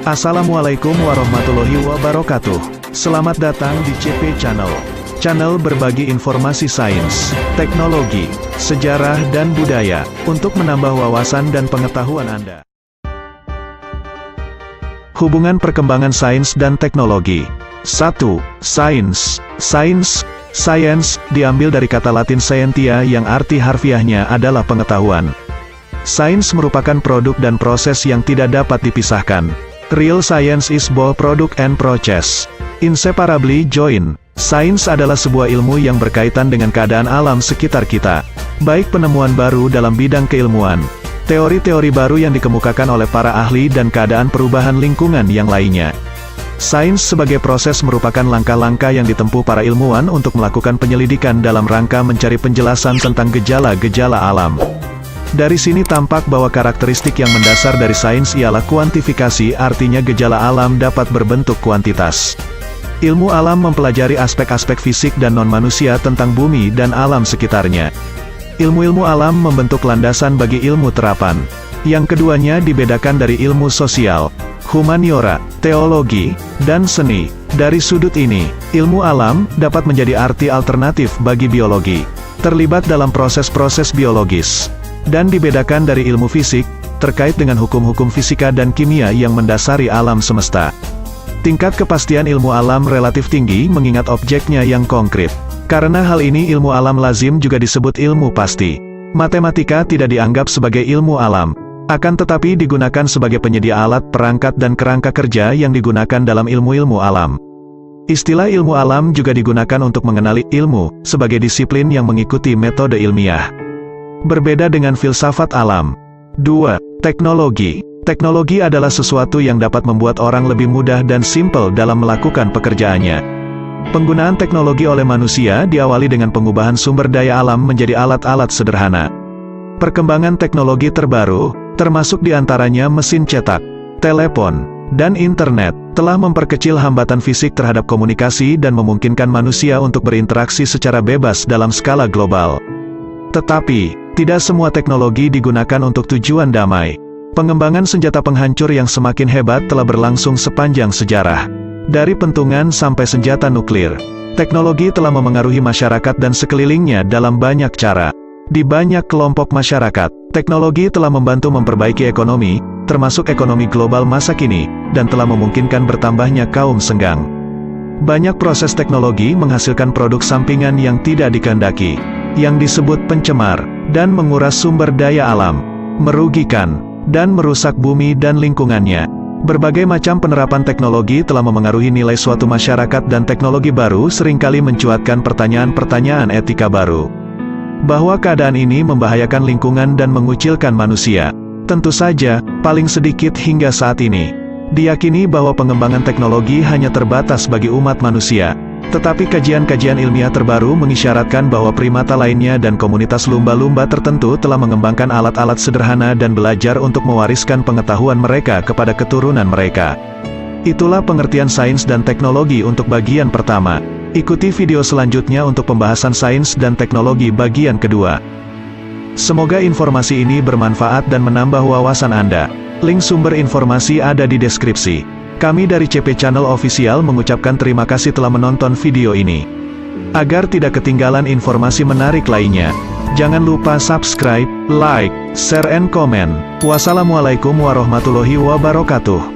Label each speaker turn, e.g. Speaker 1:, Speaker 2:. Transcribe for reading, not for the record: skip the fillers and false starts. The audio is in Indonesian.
Speaker 1: Assalamualaikum warahmatullahi wabarakatuh. Selamat datang di CP Channel. Channel berbagi informasi sains, teknologi, sejarah dan budaya, untuk menambah wawasan dan pengetahuan Anda. Hubungan perkembangan sains dan teknologi. 1. Sains. Science, diambil dari kata Latin scientia yang arti harfiahnya adalah pengetahuan. Sains merupakan produk dan proses yang tidak dapat dipisahkan. Real science is both product and process, inseparably joined. Sains adalah sebuah ilmu yang berkaitan dengan keadaan alam sekitar kita, baik penemuan baru dalam bidang keilmuan, teori-teori baru yang dikemukakan oleh para ahli dan keadaan perubahan lingkungan yang lainnya. Sains sebagai proses merupakan langkah-langkah yang ditempuh para ilmuwan untuk melakukan penyelidikan dalam rangka mencari penjelasan tentang gejala-gejala alam. Dari sini tampak bahwa karakteristik yang mendasar dari sains ialah kuantifikasi, artinya gejala alam dapat berbentuk kuantitas. Ilmu alam mempelajari aspek-aspek fisik dan non-manusia tentang bumi dan alam sekitarnya. Ilmu-ilmu alam membentuk landasan bagi ilmu terapan. Yang keduanya dibedakan dari ilmu sosial, humaniora, teologi, dan seni. Dari sudut ini, ilmu alam dapat menjadi arti alternatif bagi biologi, terlibat dalam proses-proses biologis, dan dibedakan dari ilmu fisik, terkait dengan hukum-hukum fisika dan kimia yang mendasari alam semesta. Tingkat kepastian ilmu alam relatif tinggi mengingat objeknya yang konkret. Karena hal ini ilmu alam lazim juga disebut ilmu pasti. Matematika tidak dianggap sebagai ilmu alam, akan tetapi digunakan sebagai penyedia alat, perangkat dan kerangka kerja yang digunakan dalam ilmu-ilmu alam. Istilah ilmu alam juga digunakan untuk mengenali ilmu, sebagai disiplin yang mengikuti metode ilmiah. Berbeda dengan filsafat alam. 2. Teknologi. Teknologi adalah sesuatu yang dapat membuat orang lebih mudah dan simpel dalam melakukan pekerjaannya. Penggunaan teknologi oleh manusia diawali dengan pengubahan sumber daya alam menjadi alat-alat sederhana. Perkembangan teknologi terbaru, termasuk diantaranya mesin cetak, telepon, dan internet, telah memperkecil hambatan fisik terhadap komunikasi dan memungkinkan manusia untuk berinteraksi secara bebas dalam skala global. Tetapi, tidak semua teknologi digunakan untuk tujuan damai. Pengembangan senjata penghancur yang semakin hebat telah berlangsung sepanjang sejarah. Dari pentungan sampai senjata nuklir, teknologi telah memengaruhi masyarakat dan sekelilingnya dalam banyak cara. Di banyak kelompok masyarakat, teknologi telah membantu memperbaiki ekonomi, termasuk ekonomi global masa kini, dan telah memungkinkan bertambahnya kaum senggang. Banyak proses teknologi menghasilkan produk sampingan yang tidak dikehendaki, yang disebut pencemar, dan menguras sumber daya alam, merugikan, dan merusak bumi dan lingkungannya. Berbagai macam penerapan teknologi telah memengaruhi nilai suatu masyarakat dan teknologi baru seringkali mencuatkan pertanyaan-pertanyaan etika baru. Bahwa keadaan ini membahayakan lingkungan dan mengucilkan manusia. Tentu saja, paling sedikit hingga saat ini, diyakini bahwa pengembangan teknologi hanya terbatas bagi umat manusia. Tetapi kajian-kajian ilmiah terbaru mengisyaratkan bahwa primata lainnya dan komunitas lumba-lumba tertentu telah mengembangkan alat-alat sederhana dan belajar untuk mewariskan pengetahuan mereka kepada keturunan mereka. Itulah pengertian sains dan teknologi untuk bagian pertama. Ikuti video selanjutnya untuk pembahasan sains dan teknologi bagian kedua. Semoga informasi ini bermanfaat dan menambah wawasan Anda. Link sumber informasi ada di deskripsi. Kami dari CP Channel Official mengucapkan terima kasih telah menonton video ini. Agar tidak ketinggalan informasi menarik lainnya, jangan lupa subscribe, like, share and comment. Wassalamualaikum warahmatullahi wabarakatuh.